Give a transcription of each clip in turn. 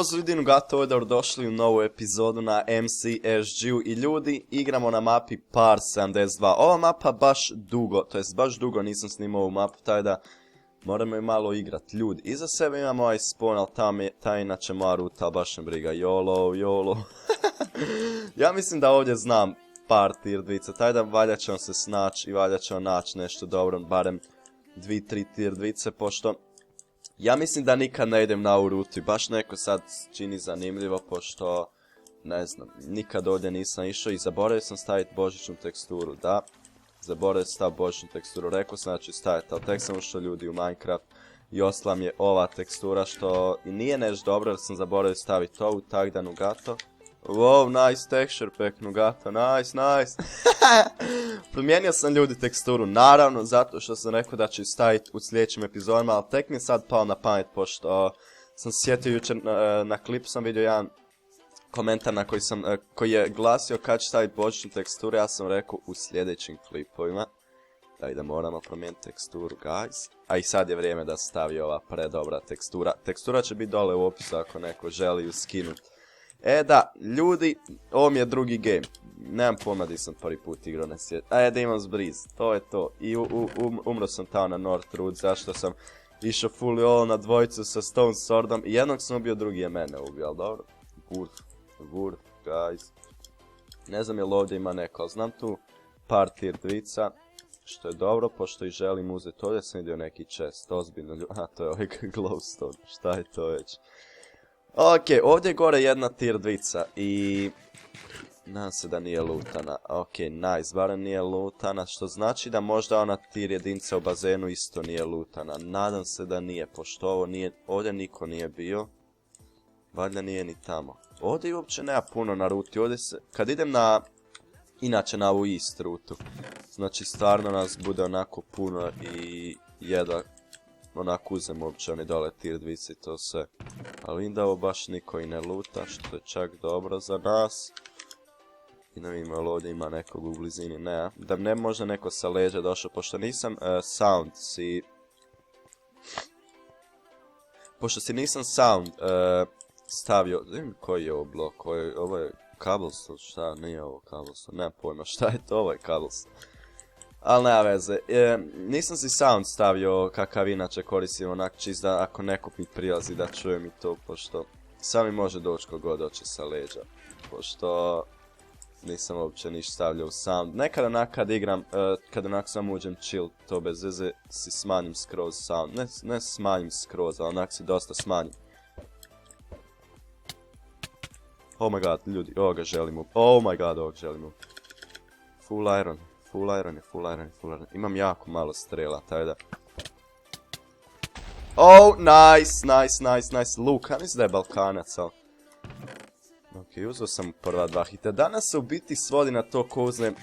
Pozdrav ljudi, Nugatovo, dobrodošli u novu epizodu na MCSG-u i ljudi, igramo na mapi Par 72. Ova mapa baš dugo nisam snimao ovu mapu, taj da moramo je malo igrat. Ljudi, iza sebe imamo ovaj spawn, ali ta je inače moja ruta, baš ne briga, YOLO. Ja mislim da ovdje znam par tier 2, taj da valja ćemo se snaći i valja ćemo naći nešto dobro, barem 2-3 tier 2, pošto ja mislim da nikad ne idem na ovu rutu i baš neko sad čini zanimljivo, pošto, ne znam, nikad ovdje nisam išao i zaboravio sam staviti božićnu teksturu, da, zaboravio sam staviti božićnu teksturu, rekao sam da ću staviti, ali tek sam ušao ljudi u Minecraft i ostala mi je ova tekstura što i nije nešto dobro jer sam zaboravio staviti ovu, tak da Nugato. Wow, nice texture pack, Nugato, nice. Promijenio sam ljudi teksturu, naravno, zato što sam rekao da ću staviti u sljedećim epizodima, ali tek mi je sad pao na pamet, pošto sam se sjetio jučer, na klipu sam vidio jedan komentar na koji je glasio kad ću staviti božićnu teksturu, ja sam rekao u sljedećim klipovima. Da moramo promijeniti teksturu, guys. A i sad je vrijeme da se stavi ova predobra tekstura. Tekstura će biti dole u opisu ako neko želi ju skinuti. Da, ljudi, ovo mi je drugi game. Nemam pojma di sam prvi put igrao na svijet. Da imam zbriz, to je to. I umro sam tamo na North Road, zašto sam išao fully all na dvojicu sa Stone Swordom. I jednog sam ubio, drugi je mene ubio, ali dobro. Wurf, guys. Ne znam jel ovdje ima neko, ali znam tu par tier 2, što je dobro, pošto i želim uzeti. Ovdje sam vidio neki chest, ozbiljno ljudi. Aha, to je ovaj glowstone, šta je to već? Ok, ovdje je gore jedna tier 2 i nadam se da nije lootana. Ok, nice, barem nije lootana, što znači da možda ona tier jedinca u bazenu isto nije lootana. Nadam se da nije, pošto ovo nije, ovdje niko nije bio. Valjda nije ni tamo. Ovdje uopće nema puno na ruti, ovdje se, kad idem inače na ovu east rutu, znači stvarno nas bude onako puno i jedva onako uzem uopće oni dole tier 2 i to sve. Ali vidim da ovo baš niko i ne luta, što je čak dobro za nas. I ne vidim jel ovdje ima nekog u blizini, ne. Da ne možda neko sa leđa došao, pošto nisam stavio, vidim koji je ovo blok, ovo je cobblestone, šta, nije ovo cobblestone, nemam pojma šta je to, ovo je cobblestone. Ali nema veze, nisam si sound stavio kakav inače koristim onak čist da ako neko mi prilazi da čujem i to, pošto sami može doći kogod doće sa leđa, pošto nisam uopće ništa stavljao u sound. Nekad onak kad igram, kad onak samo uđem chill, to bez veze si smanjim skroz sound, ne smanjim skroz, ali onak si dosta smanjim. Oh my god, ljudi, ovoga želim. Oh my god, ovog želim. Full iron. Imam jako malo strela, taj da. Oh, nice. Luka, mislim da je Balkanac, ali. Ok, uzeo sam prva 2 hita. Danas se u biti svodi na to ko uzmem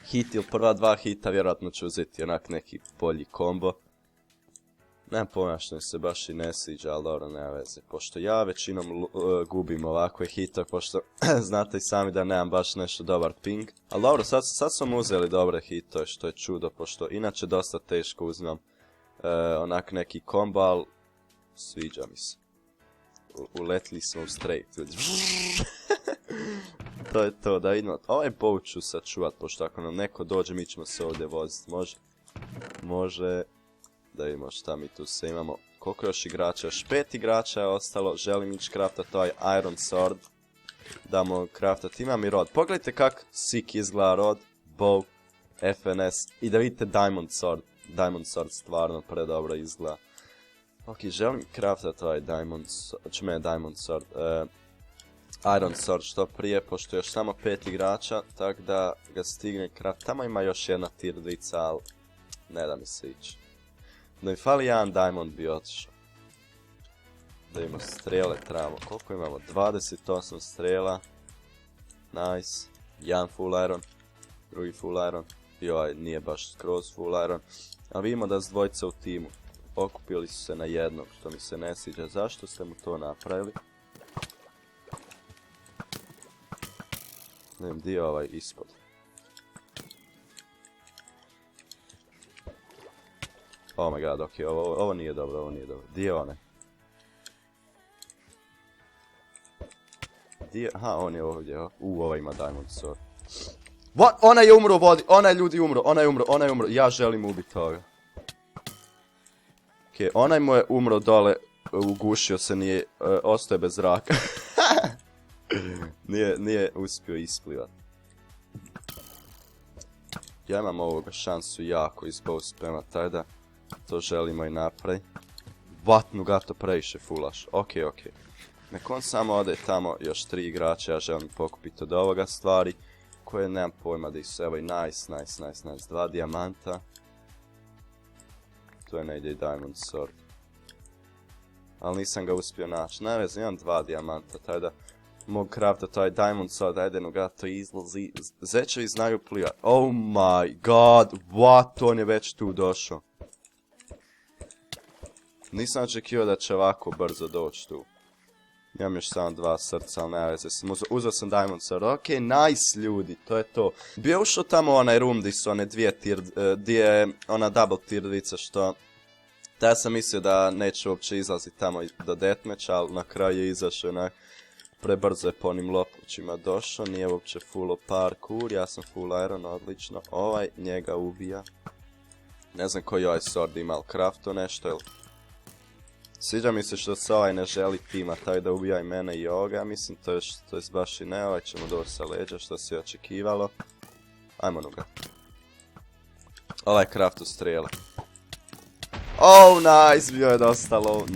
hit ili prva 2 hita, vjerojatno ću uzeti onak neki bolji kombo. Nemam pojma što mi se baš i ne sviđa, ali dobro, nema veze. Pošto ja većinom gubim ovakve hitove, pošto znate i sami da nemam baš nešto dobar ping. Ali dobro, sad smo uzeli dobre hitove, što je čudo, pošto inače dosta teško uzmem onak neki kombo, ali sviđa mi se. Uletili smo u straight. To je to, da vidimo. Ovaj bow ću sačuvat, pošto ako nam neko dođe, mi ćemo se ovdje voziti. Može. Da vidimo šta mi tu sve imamo. Koliko još igrača? Još 5 igrača je ostalo. Želim ići craftat ovaj Iron Sword. Damo craftat. Imam i rod. Pogledajte kak sick izgleda rod. Bow. FNS. I da vidite Diamond Sword. Diamond Sword stvarno predobro izgleda. Ok, želim craftat ovaj Diamond Sword. Iron Sword što prije, pošto je još samo 5 igrača. Tako da ga stigne craft. Tamo ima još jedna tier 2, ali ne da mi se ići. Da mi fali jedan diamond bi otišao. Da imamo strele, trebamo. Koliko imamo? 28 strela. Nice. Jedan full iron. Drugi full iron. I ovaj nije baš skroz full iron. Ali vidimo da s dvojica u timu. Okupili su se na jednog, što mi se ne sviđa. Zašto ste mu to napravili? Ne znam, di je ovaj ispod. Oh my god, ok, ovo nije dobro, Di je onaj? Aha, on je ovdje. Ovaj ima Diamond Sword. What? Ona je umro u vodi. Ona je ljudi umro. Ona je umro. Ja želim ubiti toga. Okej, onaj mu je umro dole. Ugušio se, nije... ostaje bez zraka. Nije uspio isplivat. Ja imam ovoga šansu jako iz bow spama, taj da to želimo i napraviti. Vatnu ga to previše fulaš. Okej. Nek on samo ode tamo, još 3 igrača, ja želim pokupiti od ovoga stvari. Koje nemam pojma da su, evo i nice. 2 dijamanta. To je negdje i Diamond Sword. Ali nisam ga uspio naći. Ne vezi, imam 2 dijamanta, taj da mogu crafta taj Diamond Sword, ajde no ga to izlazi. Zečevi znaju plivat. Oh my god, what, on je već tu došao. Nisam očekivao da će ovako brzo doći tu. Imam još samo 2 srca, ali nema veze. Uzeo sam Diamond Sword, okej, nice ljudi, to je to. Bio ušao tamo u onaj room di su one di je ona double tier dvica što... Da ja sam mislio da neće uopće izlaziti tamo do deathmatcha, ali na kraju je izašao onak. Prebrzo je po onim lopućima došao, nije uopće full parkour, ja sam full iron, odlično. Ovaj njega ubija. Ne znam koji ovaj sword ima, ali crafto nešto, jel? Sviđa mi se što se ovaj ne želi tima, taj da ubija i mene i ovoga, mislim, to je baš i ne, ovaj ćemo doći sa leđa, što se je očekivalo. Ajmo nuga. Ovaj crafto strijele. Oh, nice, bio je dosta low,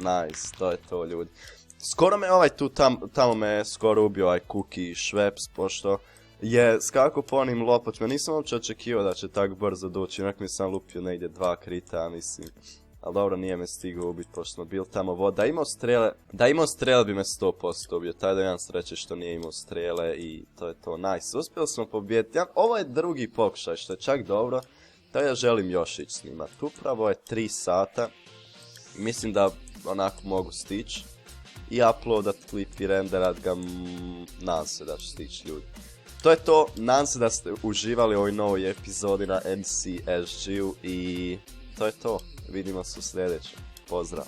nice, to je to ljudi. Skoro me ovaj tu, tamo me skoro ubio ovaj Cookie Šveps, pošto je skako po onim lopoćima, nisam uopće očekivao da će tako brzo doći, inak mi sam lupio negdje 2 krita, mislim. Ali dobro, nije me stigao ubiti, pošto smo bili tamo vod. Da imao strele bi me 100% ubio, taj da imam sreće što nije imao strele i to je to, nice. Uspjeli smo pobijediti, ovo je drugi pokušaj, što je čak dobro, da ja želim još ići snimat. Upravo je 3 sata, mislim da onako mogu stići. I uploadat klip i renderat ga, nadam se da će stići ljudi. To je to, nadam se da ste uživali u ovoj novoj epizodi na MCSG-u i to je to, vidimo se u sljedećem, pozdrav.